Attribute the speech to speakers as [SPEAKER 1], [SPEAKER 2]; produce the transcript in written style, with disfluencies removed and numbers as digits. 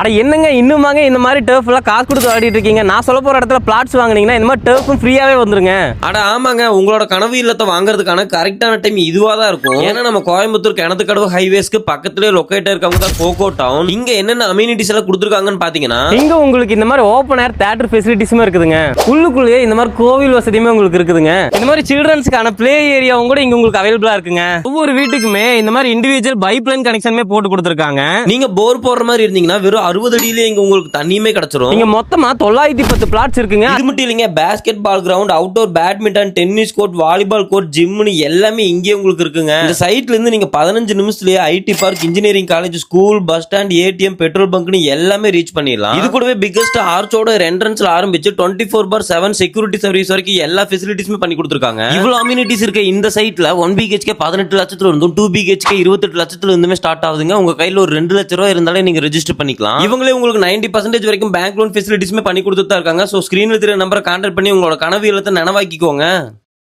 [SPEAKER 1] அட என்னங்க இன்னுமாங்க இந்த மாதிரி டர்ஃப் எல்லாம் காசு கொடுத்து விளையாடிட்டு இருக்கீங்க? நான் சொல்ல போற இடத்துல பிளாட்ஸ் வாங்குனீங்கன்னா இந்த மாதிரி டர்ஃபும் ஃப்ரீயாவே வந்துருங்க.
[SPEAKER 2] அட ஆமாங்க, உங்களோட கனவு இல்லத்தை வாங்குறதுக்கான கரெக்டான டைம் இதுவா தான் இருக்கும். ஏன்னா நம்ம கோயம்புத்தூர் கிணத்துக்கடவு ஹைவேஸ்க்கு பக்கத்துலயே லொக்கேட் இருக்கவங்க தான் கோகோ டவுன். இங்க என்னென்ன அம்யூனிட்டிஸ் எல்லாம் கொடுத்துருக்காங்கன்னு பாத்தீங்கன்னா,
[SPEAKER 1] இங்க உங்களுக்கு இந்த மாதிரி ஓப்பன் ஏர் தியேட்டர் ஃபெசிலிட்டிஸும் இருக்குதுங்க. உள்ளுக்குள்ளேயே இந்த மாதிரி கோவில் வசதியுமே உங்களுக்கு இருக்குதுங்க. இந்த மாதிரி சில்ட்ரன்ஸ்க்கான பிளே ஏரியாவும் கூட இங்க உங்களுக்கு அவைலபிளா இருக்குங்க. ஒவ்வொரு வீட்டுக்குமே இந்த மாதிரி இண்டிவிஜுவல் பைப் லைன் கனெக்ஷனுமே போட்டு கொடுத்துருக்காங்க.
[SPEAKER 2] நீங்க போர் போடுற மாதிரி இருந்தீங்கன்னா வெறும் 60 அடியிலே இங்க உங்களுக்கு தண்ணியுமே கிடைச்சிரும்.
[SPEAKER 1] இங்க மொத்தமா 910 பிளாட்ஸ் இருக்குங்க.
[SPEAKER 2] இது மட்டும் இல்லைங்க, basketball ground, outdoor badminton, tennis court, volleyball court, ஜிம்னு எல்லாமே இங்கே உங்களுக்கு இருக்குங்க. இந்த சைட்ல இருந்து நீங்க 15 நிமிஷத்துலயே IT park, engineering college, school, bus stand, ATM, petrol பங்க்னு எல்லாமே ரீச் பண்ணிடலாம். இது கூடவே பிக்கஸ்ட் ஆர்ச்சோட என்ட்ரன்ஸ்ல ஆரம்பிச்சு 24/7 செக்யூரிட்டி சர்வீஸ் வரைக்கும் எல்லா ஃபெசிலிட்டிஸுமே பண்ணி கொடுத்துருக்காங்க. இவ்வளவு அம்யூனிட்டிஸ் இருக்க இந்த சைட்ல 1 BHK 18 லட்சத்துல இருந்தும் 2 BHK 28 லட்சத்துல இருந்துமே ஸ்டார்ட் ஆகுதுங்க. உங்க கையில ஒரு 2 லட்சம் ரூபாய் இருந்தாலே நீங்க ரெஜிஸ்டர் பண்ணிக்கலாம். இவங்களே உங்களுக்கு 90% வரைக்கும் பேங்க் லோன் ஃபெசிலிட்டிஸ்மே பண்ணி கொடுத்துட்டு தான் இருக்காங்க. சோ ஸ்கிரீன்ல தெரிய நம்பரை கான்டாக்ட் பண்ணி உங்களோட கனவு இல்லத்தை நனவாக்கிக்கோங்க.